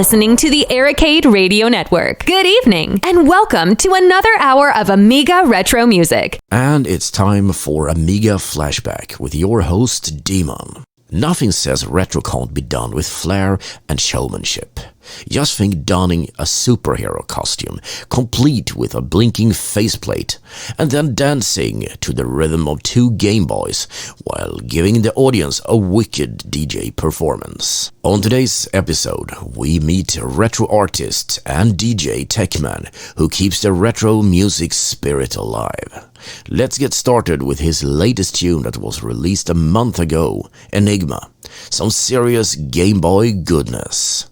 listening to the Arcade Radio Network. Good evening, and welcome to another hour of Amiga retro music. And it's time for Amiga Flashback with your host, Daemon. Nothing says retro can't be done with flair and showmanship. Just think donning a superhero costume, complete with a blinking faceplate, and then dancing to the rhythm of 2 Gameboys while giving the audience a wicked DJ performance. On today's episode, we meet retro artist and DJ Tekmann, who keeps the retro music spirit alive. Let's get started with his latest tune that was released a month ago, Enigma. Some serious Game Boy goodness.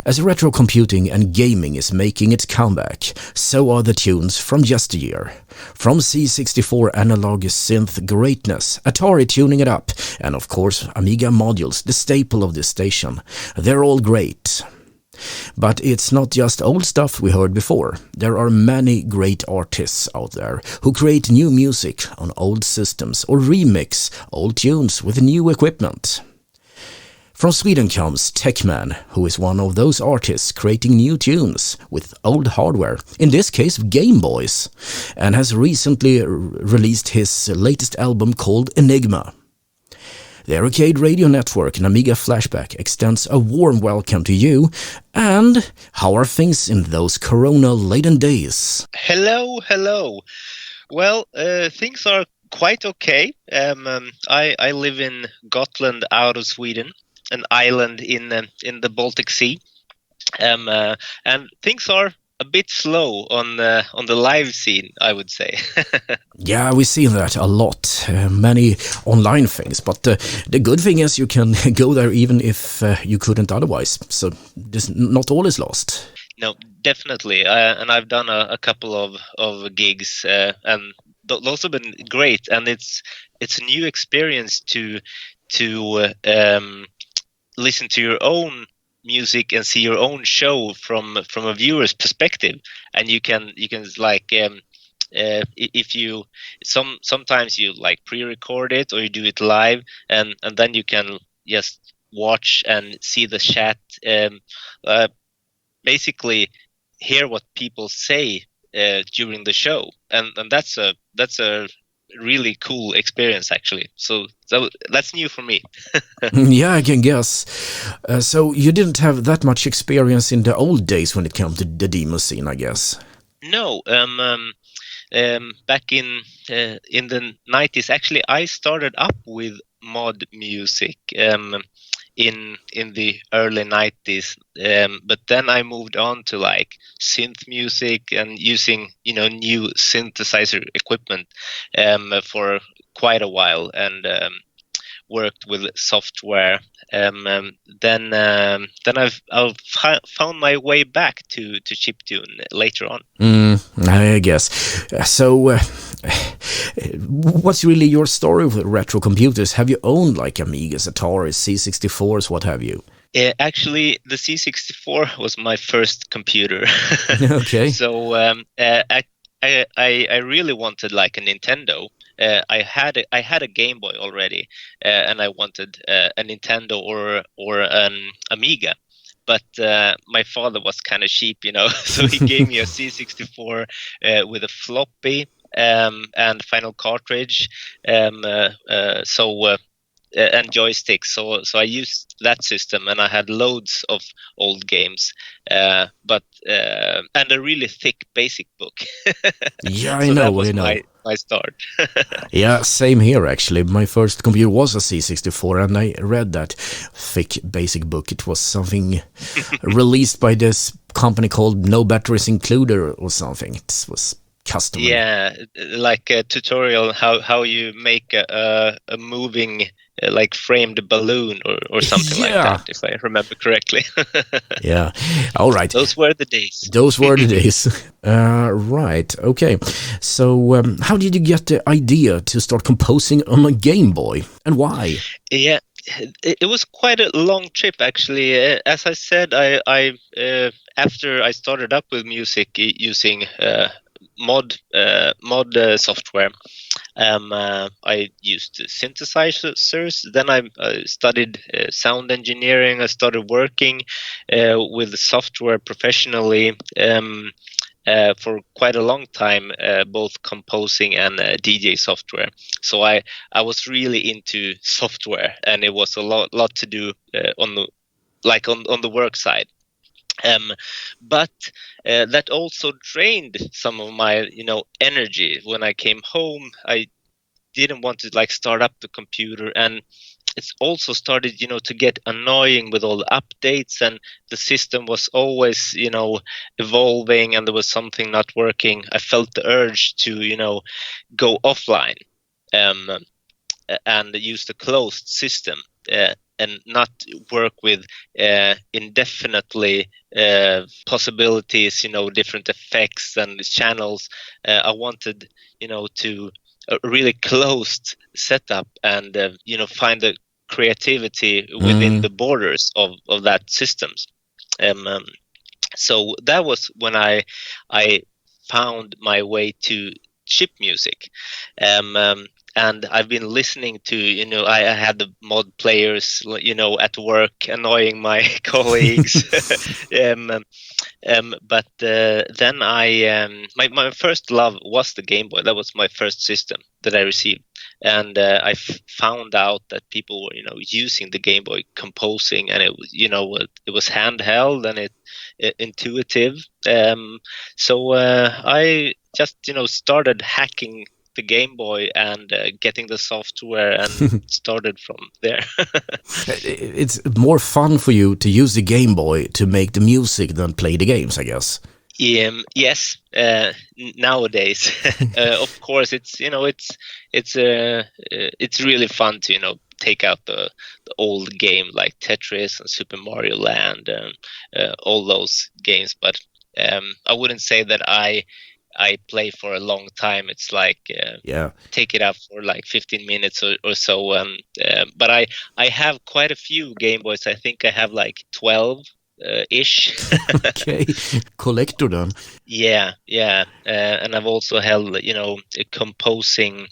As retro computing and gaming is making its comeback, so are the tunes from yesteryear. From C64 analog synth greatness, Atari tuning it up, and of course Amiga modules, the staple of this station. They're all great. But it's not just old stuff we heard before. There are many great artists out there who create new music on old systems or remix old tunes with new equipment. From Sweden comes Tekmann, who is one of those artists creating new tunes with old hardware, in this case Gameboys, and has recently released his latest album called Enigma. The Arcade Radio Network and Amiga Flashback extends a warm welcome to you. And how are things in those corona-laden days? Hello. Well, things are quite okay. I live in Gotland, out of Sweden, an island in the Baltic Sea, and things are a bit slow on the live scene, I would say. Yeah, we see that a lot, many online things, but the good thing is you can go there even if you couldn't otherwise, so not all is lost. No, definitely, and I've done a couple of gigs, and those have been great, and it's a new experience to listen to your own music and see your own show from a viewer's perspective, and you can like if you sometimes you like pre-record it or you do it live, and then you can just watch and see the chat, basically hear what people say during the show, and that's a really cool experience actually. So that's new for me. Yeah, I can guess. So you didn't have that much experience in the old days when it came to the demo scene, I guess. No, back in the 90s, actually, I started up with mod music in the early 90s, but then I moved on to like synth music and using new synthesizer equipment for quite a while, and worked with software. Then I've found my way back to chiptune later on. I guess. So, what's really your story with retro computers? Have you owned like Amigas, Ataris, C64s, what have you? Actually, the C64 was my first computer. Okay. So I really wanted like a Nintendo. I had a Game Boy already, and I wanted a Nintendo or an Amiga. But my father was kind of cheap, so he gave me a C64 with a floppy and final cartridge, and joystick. So I used that system, and I had loads of old games, but and a really thick basic book. Yeah, so I know. That was I know. my start. Yeah, same here actually. My first computer was a C64, and I read that thick basic book. It was something released by this company called No Batteries Included or something. It was custom. Yeah, like a tutorial how you make a moving like framed balloon or something like that, if I remember correctly. Yeah, all right. Those were the days. Those were the days. Right, okay. So how did you get the idea to start composing on a Game Boy, and why? Yeah, it was quite a long trip actually. As I said, I after I started up with music using mod software, I used synthesizers. Then I studied sound engineering. I started working with software professionally for quite a long time, both composing and DJ software. So I was really into software, and it was a lot to do on the work side. But that also drained some of my energy. When I came home, I didn't want to start up the computer, and it's also started to get annoying with all the updates, and the system was always evolving, and there was something not working. I felt the urge to go offline and use the closed system. and not work with indefinitely possibilities, different effects and channels. I wanted, to a really closed setup and find the creativity within the borders of that systems. So that was when I found my way to chip music. And I've been listening to, I had the mod players, at work, annoying my colleagues. But then my first love was the Game Boy. That was my first system that I received, and I found out that people were, using the Game Boy, composing, and it was, it was handheld and it intuitive. So I just, started hacking the Game Boy and getting the software and started from there. It's more fun for you to use the Game Boy to make the music than play the games, I guess. Yes, nowadays, of course, it's really fun to take out the old game like Tetris and Super Mario Land and all those games. But I wouldn't say that I play for a long time. It's like take it out for like 15 minutes or so. But I have quite a few Game Boys. I think I have like 12 ish. Okay, collector then. Yeah. And I've also held, composing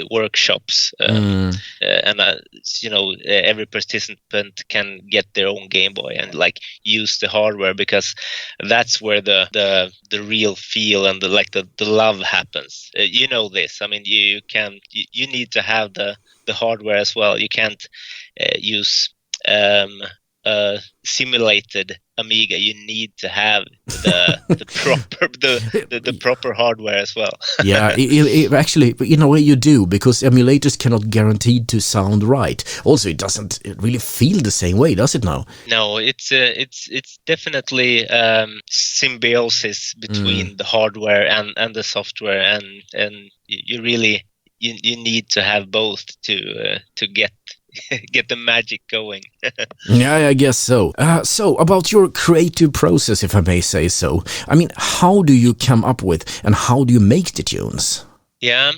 workshops, and every participant can get their own Game Boy and like use the hardware, because that's where the real feel and the love happens. This. I mean, you need to have the hardware as well. You can't use simulated Amiga. You need to have the proper hardware as well. Yeah, actually, in a way you do, because emulators cannot guarantee to sound right. Also, it doesn't really feel the same way, does it now? No, it's definitely symbiosis between the hardware and the software, and you really you need to have both to get the magic going. Yeah, I guess so. So, about your creative process, if I may say so. I mean, how do you come up with and how do you make the tunes? Yeah,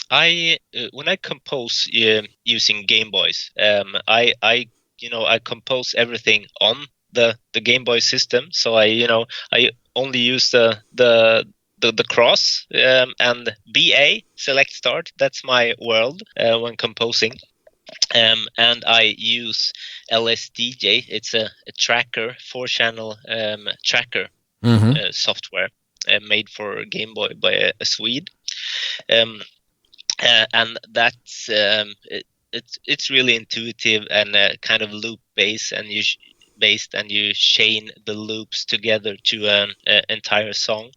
I when I compose using Game Boys, I compose everything on the Game Boy system. So I only use the cross and BA, select start. That's my world when composing. And I use LSDJ. It's a tracker, 4-channel tracker software made for Game Boy by a Swede. And that's it's really intuitive and kind of loop based, and you chain the loops together to an entire song.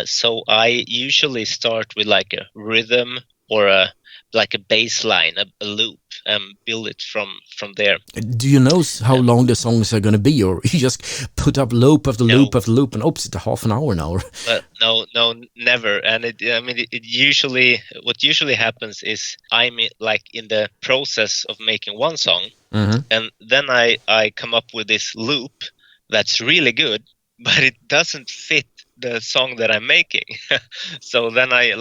So I usually start with like a rhythm or a bass line, a loop, and build it from there. Do you know how long the songs are going to be, or you just put up loop after loop after loop, and oops, it's a half an hour now? No, never. And it usually, what usually happens is I'm like in the process of making one song, and then I come up with this loop that's really good, but it doesn't fit the song that I'm making. So then I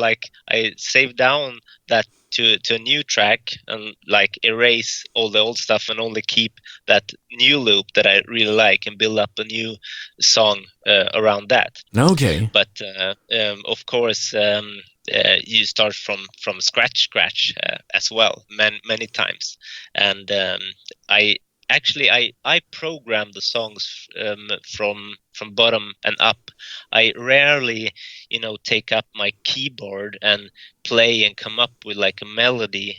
save down that to a new track and like erase all the old stuff and only keep that new loop that I really like and build up a new song around that. Okay. But of course, you start from scratch as well, many times. And I program the songs from bottom and up. I rarely, take up my keyboard and play and come up with like a melody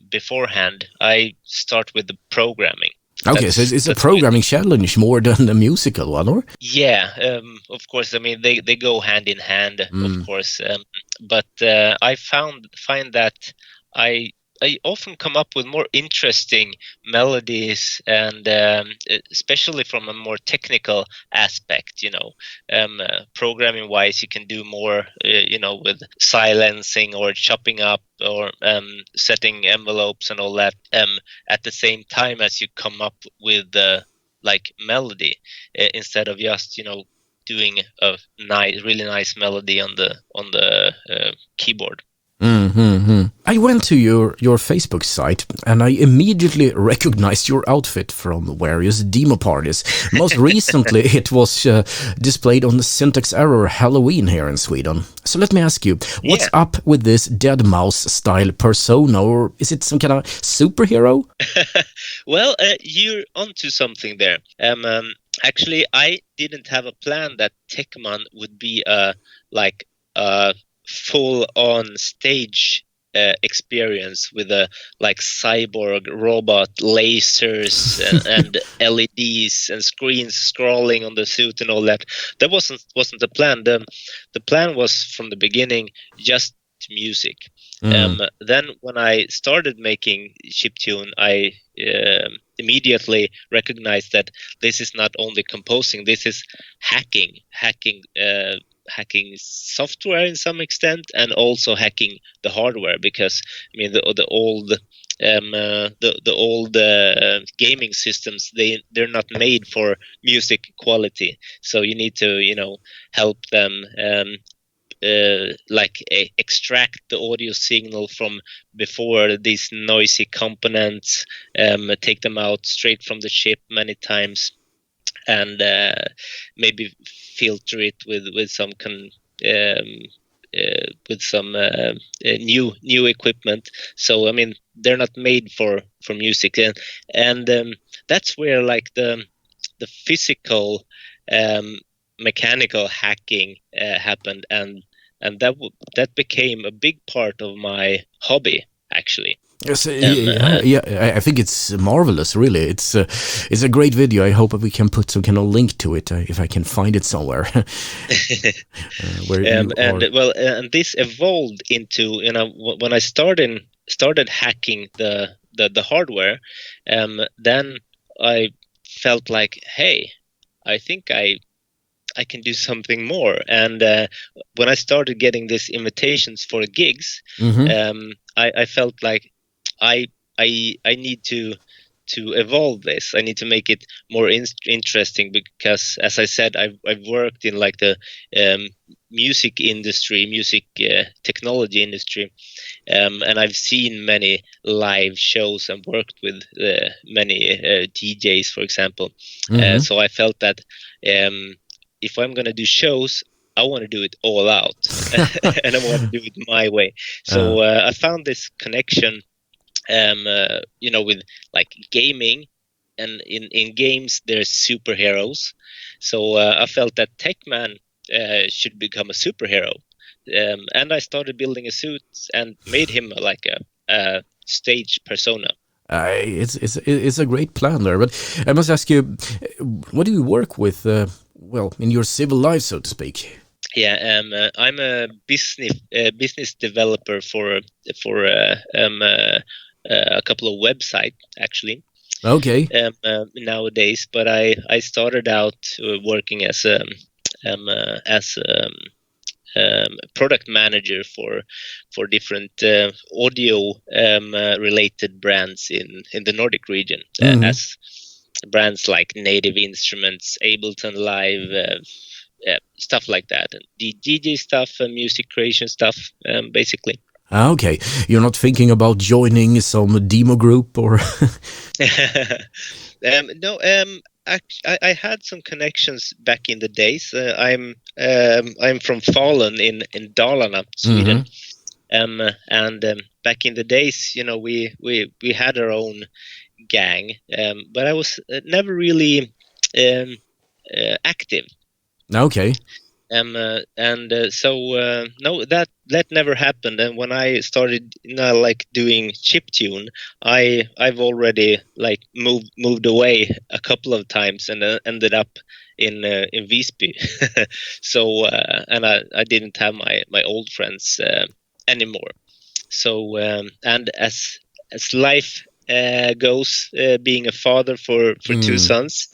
beforehand. I start with the programming. Okay, so it's a programming challenge more than a musical one, or? Yeah, of course. I mean, they go hand in hand, of course. But I find that I often come up with more interesting melodies, and especially from a more technical aspect. Programming wise, you can do more, with silencing or chopping up or setting envelopes and all that. At the same time as you come up with the melody, instead of just doing a really nice melody on the keyboard. I went to your Facebook site and I immediately recognized your outfit from various demo parties. Most recently, it was displayed on the Syntax Error Halloween here in Sweden. So let me ask you, what's up with this Dead Mau5 style persona, or is it some kind of superhero? Well, you're onto something there. Actually, I didn't have a plan that Tekmann would be a full-on stage experience with a cyborg robot, lasers and LEDs and screens scrolling on the suit and all that. That wasn't the plan. The plan was from the beginning just music. Then when I started making chiptune, I immediately recognized that this is not only composing, this is hacking software in some extent, and also hacking the hardware, because I mean the old gaming systems, they're not made for music quality, so you need to help them extract the audio signal from before these noisy components, take them out straight from the chip many times, and maybe filter it with some new equipment. So I mean, they're not made for music, and that's where the physical mechanical hacking happened, and that became a big part of my hobby, actually. Yes, I think it's marvelous. Really, it's a great video. I hope we can put some kind of link to it if I can find it somewhere. And this evolved into when I started hacking the hardware, then I felt like, hey, I think I can do something more. And when I started getting these invitations for gigs, I felt like I need to evolve this. I need to make it more interesting, because, as I said, I've worked in the music industry, music technology industry, and I've seen many live shows and worked with many DJs, for example. So I felt that if I'm going to do shows, I want to do it all out, and I want to do it my way. So I found this connection, with gaming, and in games there's superheroes. So I felt that Tekmann should become a superhero, and I started building a suit and made him a stage persona. It's a great plan there, but I must ask you, what do you work with? In your civil life, so to speak. Yeah, I'm a business developer for a couple of websites, actually. Okay. Nowadays, but I started out working as a product manager for different audio related brands in the Nordic region, as brands like Native Instruments, Ableton Live, stuff like that, and the DJ stuff and music creation stuff, basically. Okay, you're not thinking about joining some demo group or? No, I had some connections back in the days. I'm from Falun in Dalarna, Sweden, and back in the days, we had our own gang, but I was never really active. Okay. So no, that never happened. And when I started doing chiptune, I've already moved away a couple of times and ended up in Visby. So and I didn't have my old friends anymore. So and as as life goes, being a father for two sons,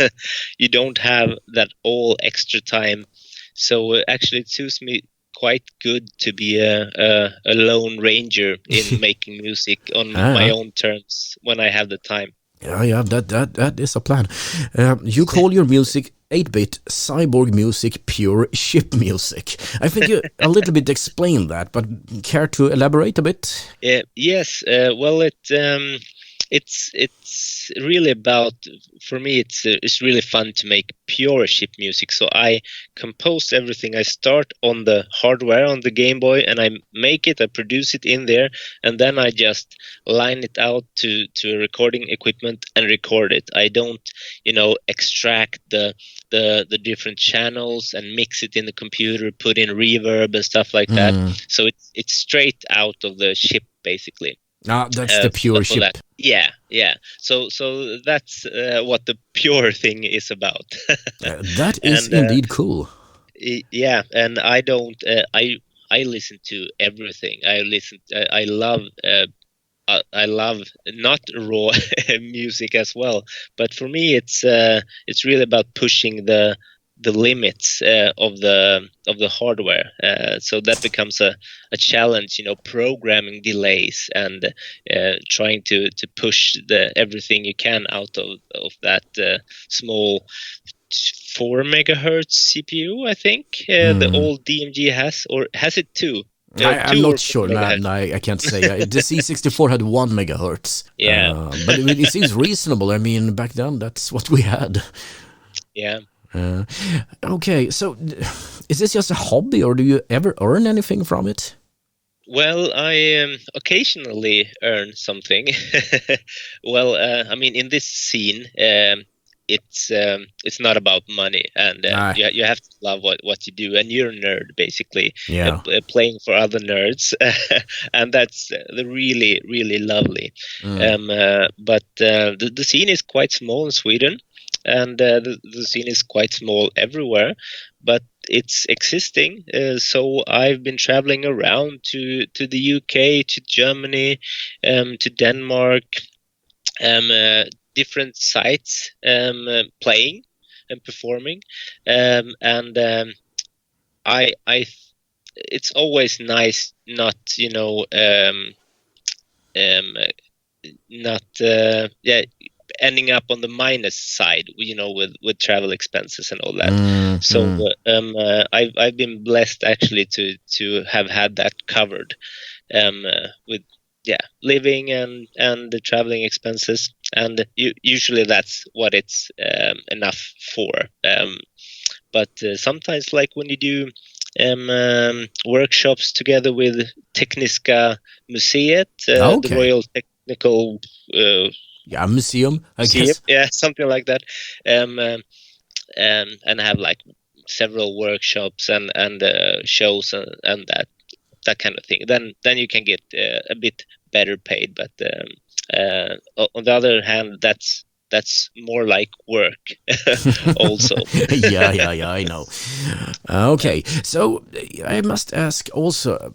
you don't have that all extra time. So actually, it suits me quite good to be a lone ranger in making music on my own terms when I have the time. Yeah, that is a plan. You call your music 8-bit cyborg music, pure chip music. I think you a little bit explained that, but care to elaborate a bit? Yes. Well, it's really about, for me, it's really fun to make pure chip music. So I compose everything. I start on the hardware on the Game Boy, and I make it, I produce it in there, and then I just line it out to a recording equipment and record it. I don't extract the different channels and mix it in the computer, put in reverb and stuff like that. So it's straight out of the chip, basically. That's the pure chip. Yeah. So that's what the pure thing is about. That is indeed cool. Yeah, and I don't. I listen to everything. I love. I love not raw music as well, but for me, it's really about pushing the limits of the hardware. So that becomes a challenge, programming delays and trying to push everything you can out of that small 4 megahertz CPU. I think the old DMG has, or has it 2? I'm not sure. No, I can't say. The C64 had 1 megahertz. Yeah. But it seems reasonable. I mean, back then, that's what we had. Yeah. Okay, so is this just a hobby, or do you ever earn anything from it? Well, I occasionally earn something. Well, I mean, in this scene, it's not about money, and you have to love what you do, and you're a nerd basically, playing for other nerds, and that's really really lovely. But the scene is quite small in Sweden, and the scene is quite small everywhere, but it's existing. So I've been traveling around to the UK, to Germany, to Denmark, different sites, playing and performing, and it's always nice not ending up on the minus side, with travel expenses and all that. So I've been blessed actually to have had that covered, with living and the traveling expenses, and usually that's what it's enough for. But sometimes, like when you do workshops together with Tekniska Museet, the Royal Technical museum, I guess. Yeah, something like that, and have like several workshops and shows and that kind of thing. Then you can get a bit better paid, but on the other hand, that's more like work also. yeah, I know. Okay, so I must ask also,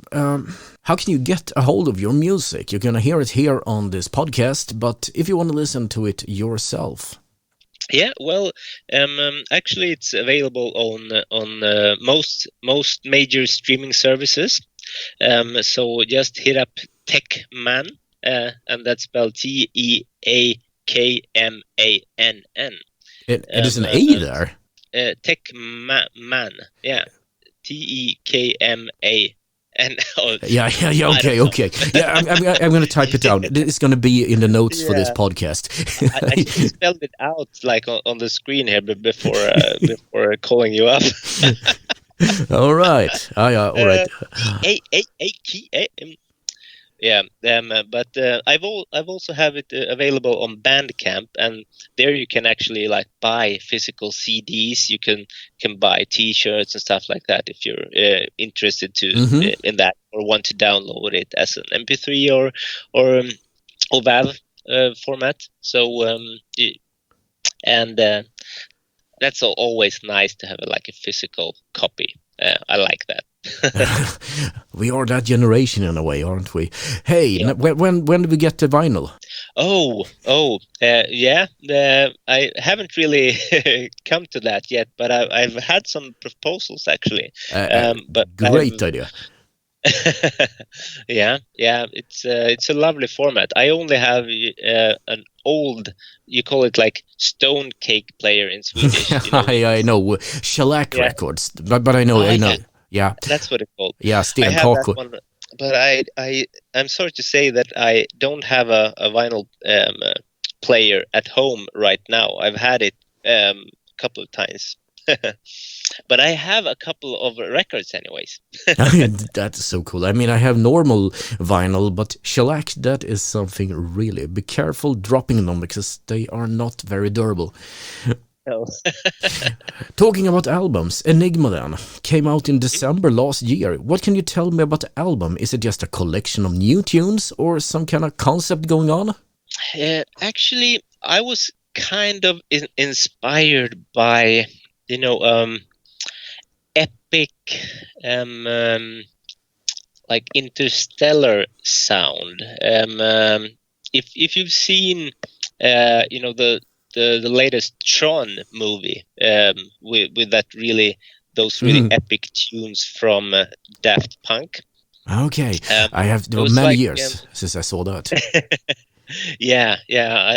how can you get a hold of your music? You're gonna hear it here on this podcast, but if you want to listen to it yourself. Yeah, well, actually, it's available on most major streaming services. So just hit up Tekmann, and that's spelled Tekmann. It is an A there. Tekmann, yeah, Tekman. Yeah. Okay. Yeah, I'm going to type it down. It's going to be in the notes for this podcast. I spelled it out like on the screen here before calling you up. All right. All right. Yeah, but I've also have it available on Bandcamp, and there you can actually like buy physical CDs. You can buy T-shirts and stuff like that if you're interested in that, or want to download it as an MP3 or WAV format. So that's always nice to have like a physical copy. I like that. We are that generation in a way, aren't we? Hey, Yeah. when do we get the vinyl? Yeah. I haven't really come to that yet, but I've had some proposals actually. But Great idea. yeah, it's a lovely format. I only have an old, you call it like stone cake player in Swedish. I know shellac Yeah. records, but I know, Yeah, yeah, that's what it's called. yeah, I have that stenkakor. one, but I'm sorry to say that I don't have a vinyl player at home right now. I've had it a couple of times, but I have a couple of records anyways. That's so cool. I mean, I have normal vinyl, but shellac, that is something really. Be careful dropping them because they are not very durable. No. Talking about albums, Enigma then came out in December last year. What can you tell me about the album? Is it just a collection of new tunes or some kind of concept going on? Actually, I was kind of inspired by, epic, like interstellar sound. If you've seen, the latest Tron movie, with that those really epic tunes from Daft Punk. Okay, I have it was many like, years since I saw that. yeah.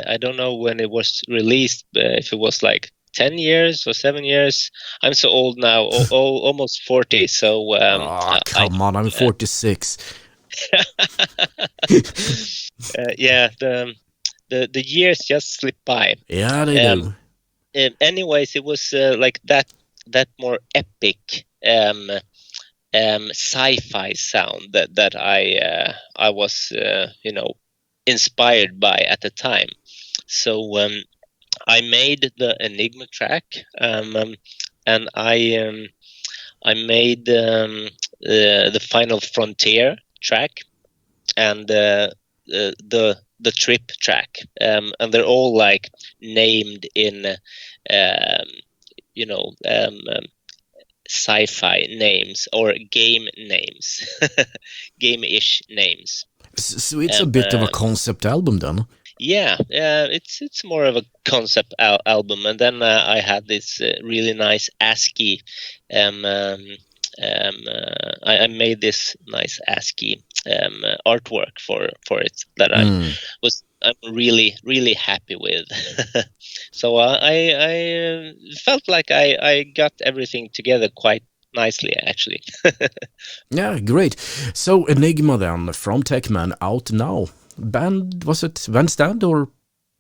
I don't know when it was released, if it was like 10 years or 7 years. I'm so old now, almost 40. So Oh, come on, I'm 46. yeah, the years just slip by. Yeah, they do. Anyways, it was like that more epic sci-fi sound that I was inspired by at the time. So I made the Enigma track, and I made the Final Frontier track, and the Trip track, and they're all like named in sci-fi names or game names, game-ish names. So it's a bit of a concept album then. Yeah, it's more of a concept album, and then I had this really nice ASCII. I made this nice ASCII artwork for it that I'm really happy with. So I felt like I got everything together quite nicely, actually. Yeah, great. So Enigma then, from Tekmann, out now. Was it Bandstand or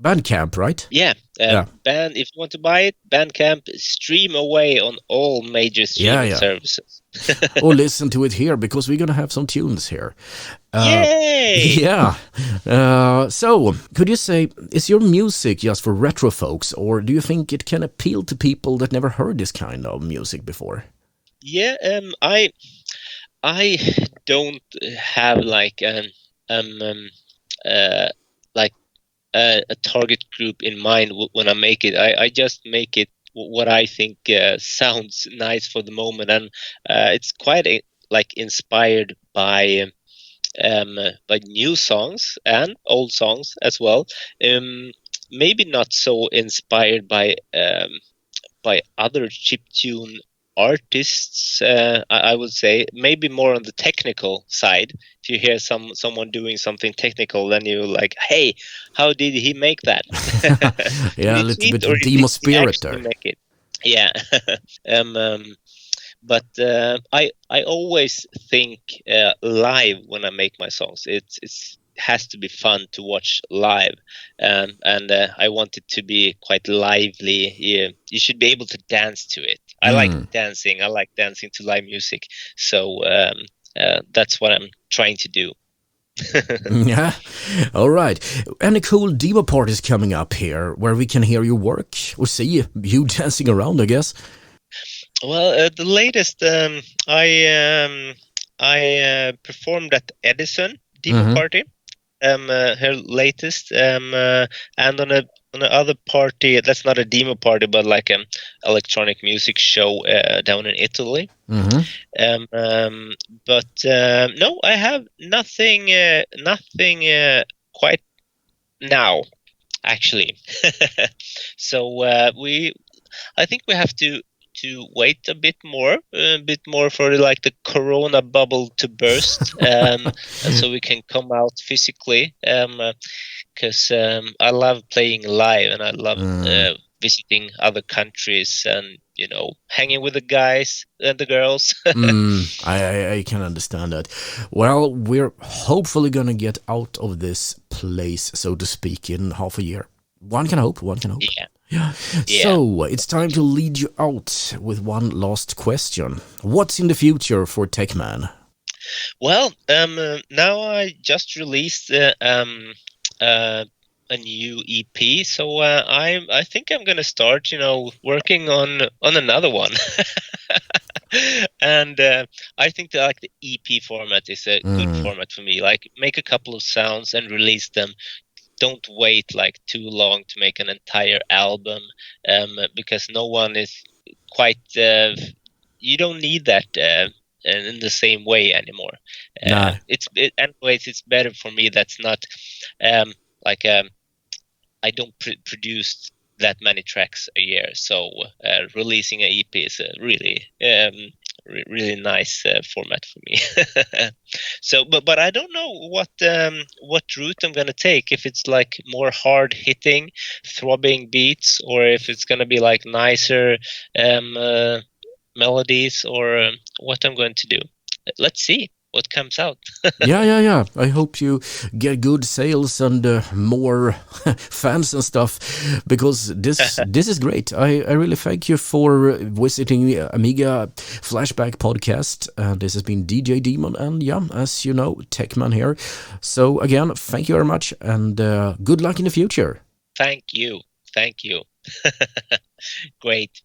Bandcamp, right? Yeah, Yeah. Band. If you want to buy it, Bandcamp, stream away on all major streaming services. Oh, listen to it here because we're gonna have some tunes here. Yay! Yeah. So, could you say, is your music just for retro folks, or do you think it can appeal to people that never heard this kind of music before? Yeah, I don't have like like a target group in mind when I make it. I just make it what I think sounds nice for the moment, and it's quite like inspired by new songs and old songs as well. Maybe not so inspired by other chiptune artists. I would say maybe more on the technical side. If you hear someone doing something technical, then you like, hey, how did he make that? Yeah, a little bit of demo spirit there. Make it? Yeah. But I always think live when I make my songs. It's has to be fun to watch live, and I want it to be quite lively. You should be able to dance to it. I like dancing. I like dancing to live music. So that's what I'm trying to do. Yeah, all right. Any cool demo parties coming up here where we can hear your work or see you dancing around, I guess? Well, the latest I performed at Edison demo party. Her latest, and on a on the other party. That's not a demo party, but like an electronic music show down in Italy. But no, I have nothing quite now, actually. So I think we have to wait a bit more for like the Corona bubble to burst, and so we can come out physically. Because I love playing live, and I love visiting other countries, and hanging with the guys and the girls. I can understand that. Well, we're hopefully gonna get out of this place, so to speak, in half a year. One can hope. Yeah. So it's time to lead you out with one last question. What's in the future for Tekmann? Well, now I just released a new EP, so I think I'm gonna start, working on another one. And I think that like the EP format is a good format for me. Like, make a couple of sounds and release them. Don't wait like too long to make an entire album, because no one is quite. You don't need that in the same way anymore. Anyways, it's better for me. That's not I don't produce that many tracks a year, so releasing an EP is a really really nice format for me. So, but I don't know what route I'm gonna take. If it's like more hard hitting, throbbing beats, or if it's gonna be like nicer melodies, or what I'm going to do. Let's see what comes out. Yeah. I hope you get good sales and more fans and stuff, because this is great. I really thank you for visiting the Amiga Flashback podcast. This has been DJ Daemon, and as you know, Tekmann here. So again, thank you very much, and good luck in the future. Thank you. Great.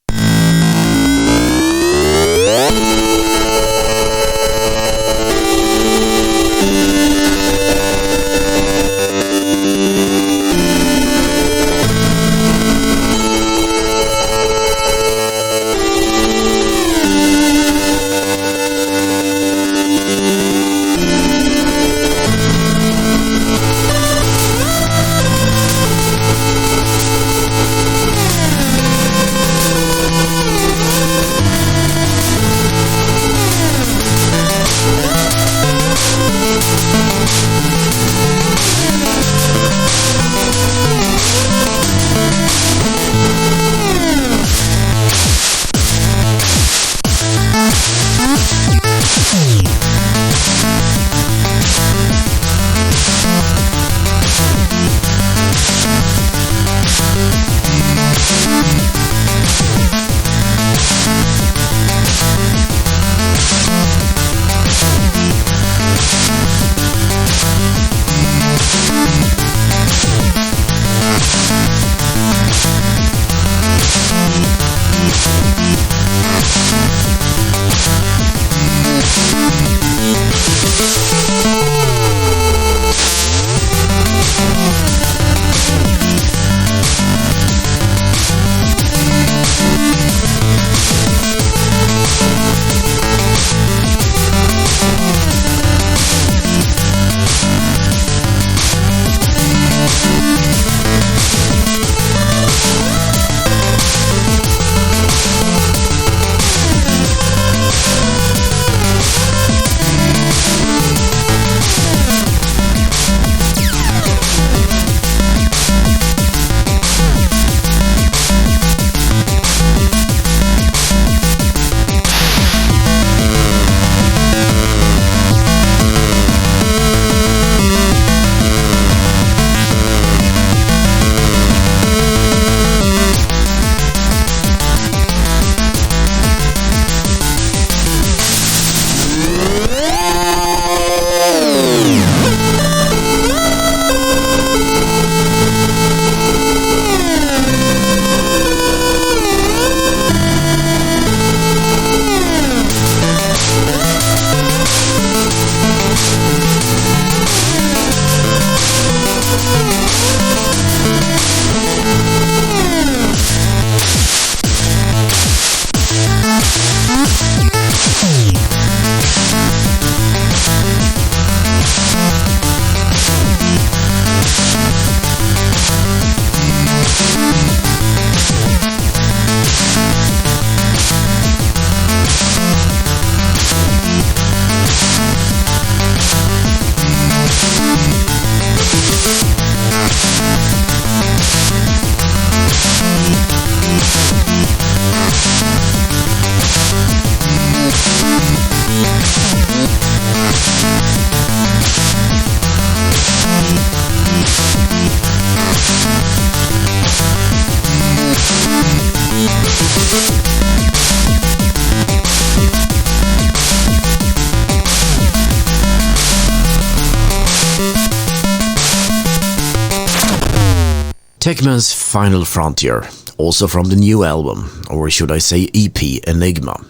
Tekmann's final frontier, also from the new album, or should I say EP, Enigma.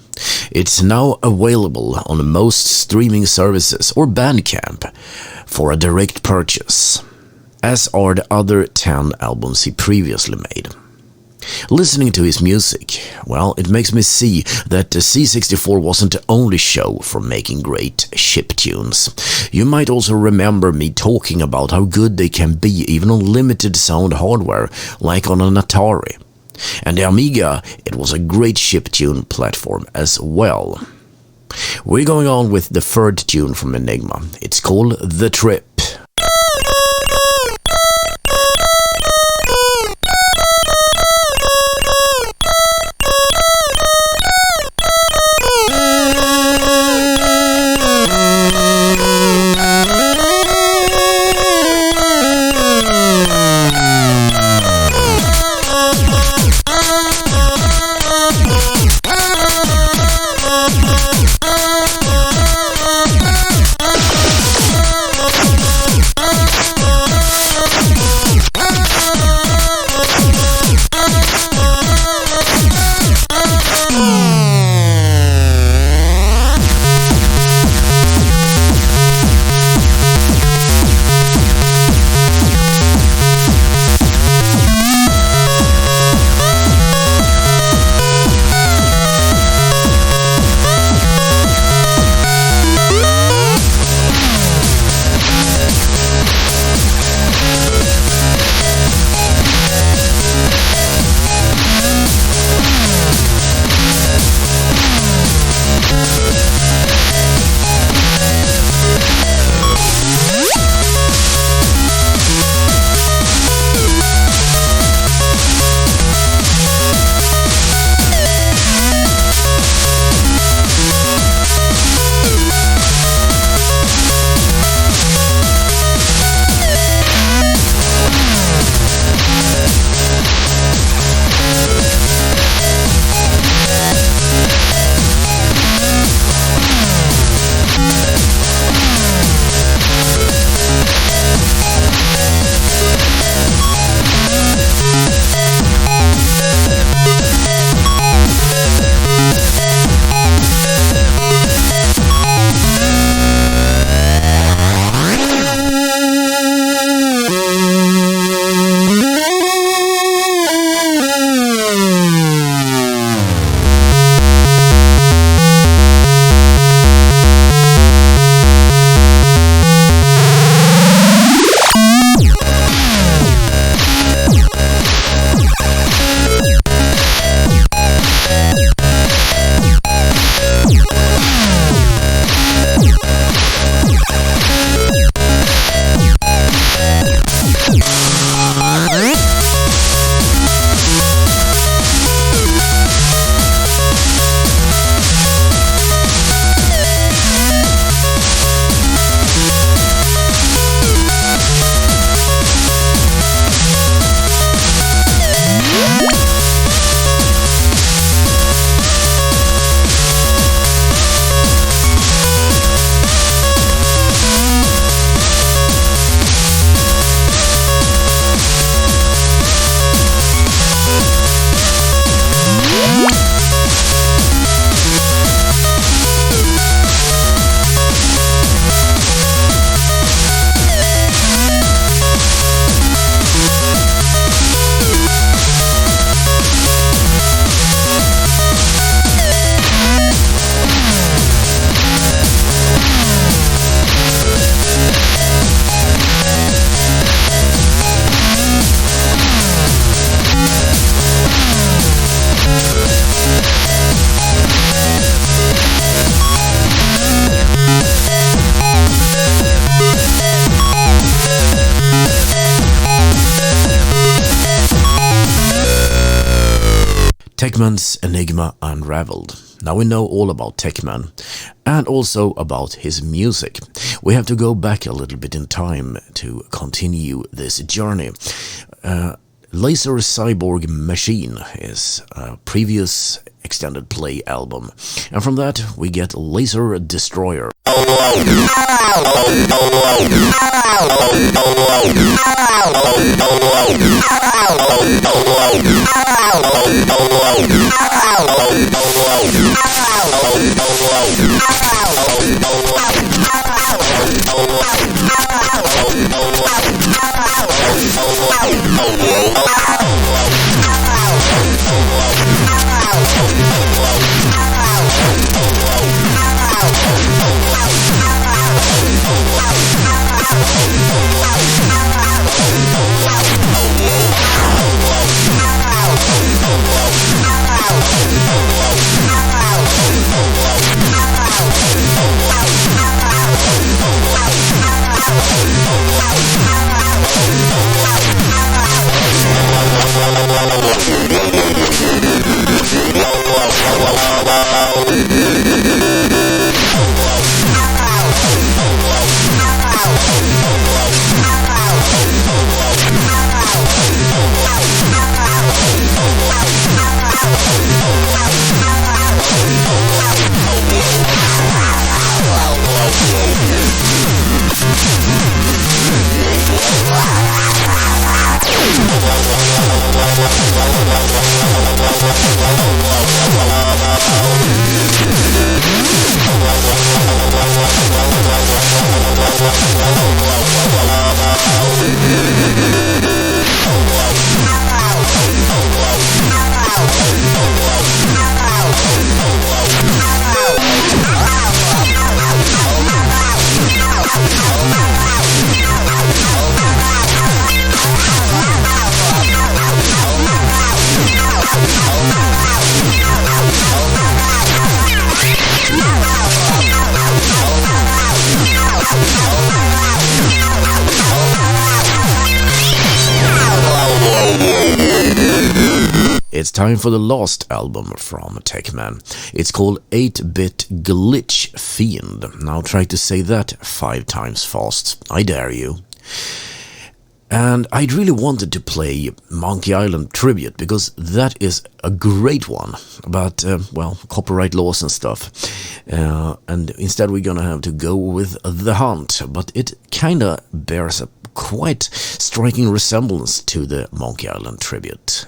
It's now available on most streaming services or Bandcamp for a direct purchase, as are the other 10 albums he previously made. Listening to his music, well, it makes me see that the C64 wasn't the only show for making great chiptunes. You might also remember me talking about how good they can be even on limited sound hardware, like on an Atari. And the Amiga, it was a great chiptune platform as well. We're going on with the third tune from Enigma. It's called The Trip. Tekmann's Enigma Unraveled. Now we know all about Tekmann and also about his music. We have to go back a little bit in time to continue this journey. Laser Cyborg Machine is a previous extended play album, and from that we get Laser Destroyer. It's time for the last album from Tekmann. It's called 8-Bit Glitch Fiend. Now try to say that 5 times fast. I dare you. And I really wanted to play Monkey Island Tribute because that is a great one. But, copyright laws and stuff. And instead we're gonna have to go with The Hunt. But it kinda bears a quite striking resemblance to the Monkey Island Tribute.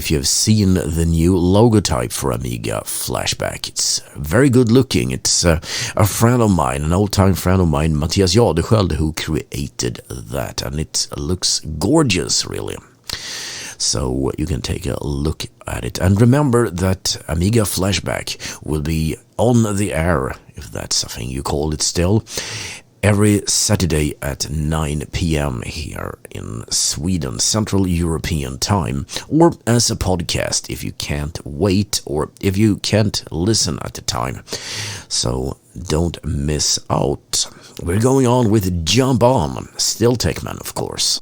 if you've seen the new logotype for Amiga Flashback. It's very good looking. It's a friend of mine, an old-time friend of mine, Mattias Jadesköld, who created that, and it looks gorgeous, really. So you can take a look at it. And remember that Amiga Flashback will be on the air, if that's something you call it still, every Saturday at 9 p.m. here in Sweden, Central European Time, or as a podcast if you can't wait or if you can't listen at the time. So don't miss out. We're going on with Jump On, still Tekmann, of course.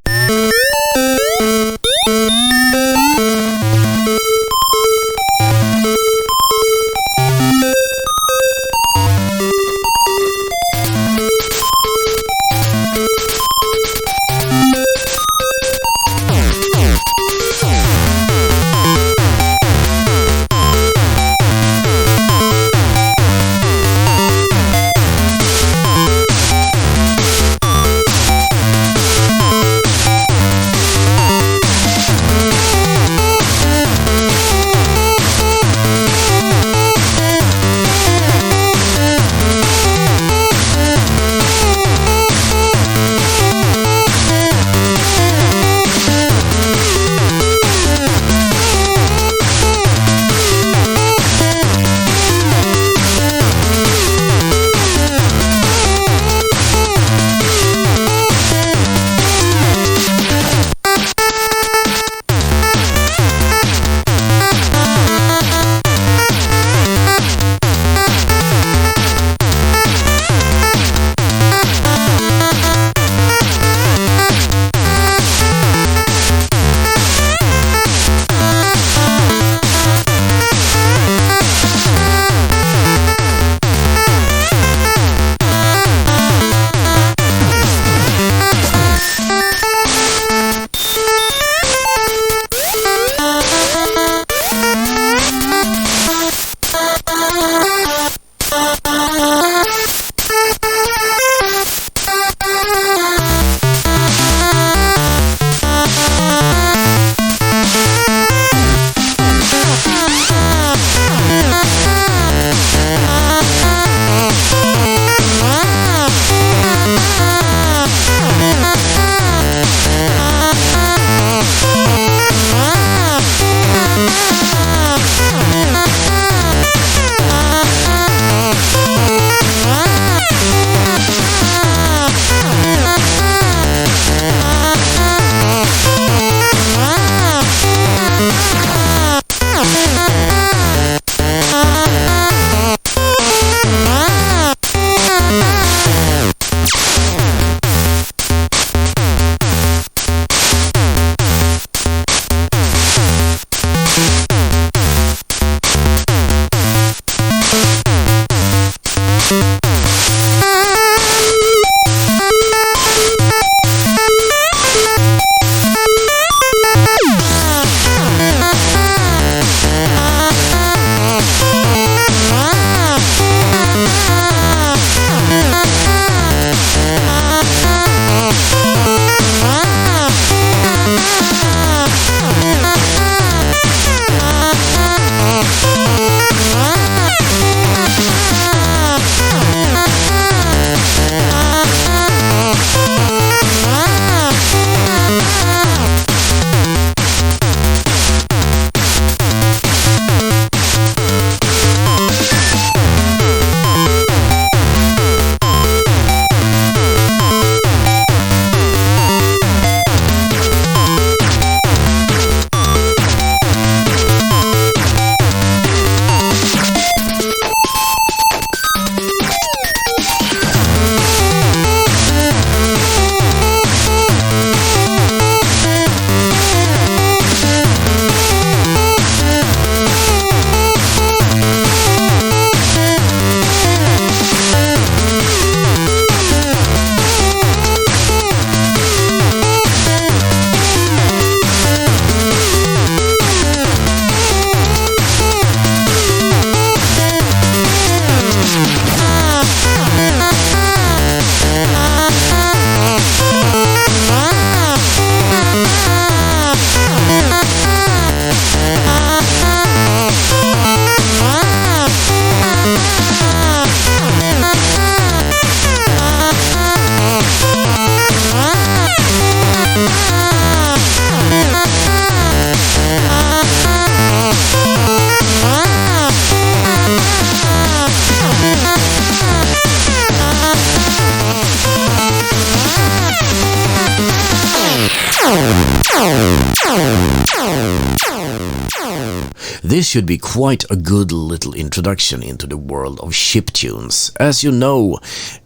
This should be quite a good little introduction into the world of chiptunes. As you know,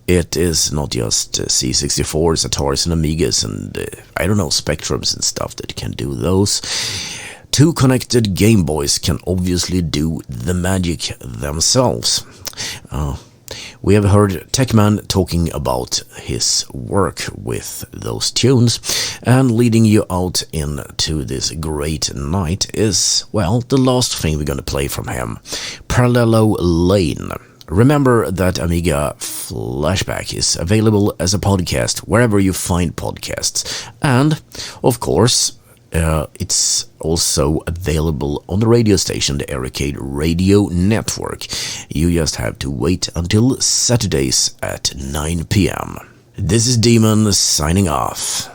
it is not just C64s, Ataris and Amigas and, Spectrums and stuff that can do those. Two connected Gameboys can obviously do the magic themselves. We have heard Tekmann talking about his work with those tunes, and leading you out into this great night is, well, the last thing we're gonna play from him, Parallello Lane. Remember that Amiga Flashback is available as a podcast wherever you find podcasts, and, of course, it's also available on the radio station, the Arcade Radio Network. You just have to wait until Saturdays at 9 p.m. This is Daemon signing off.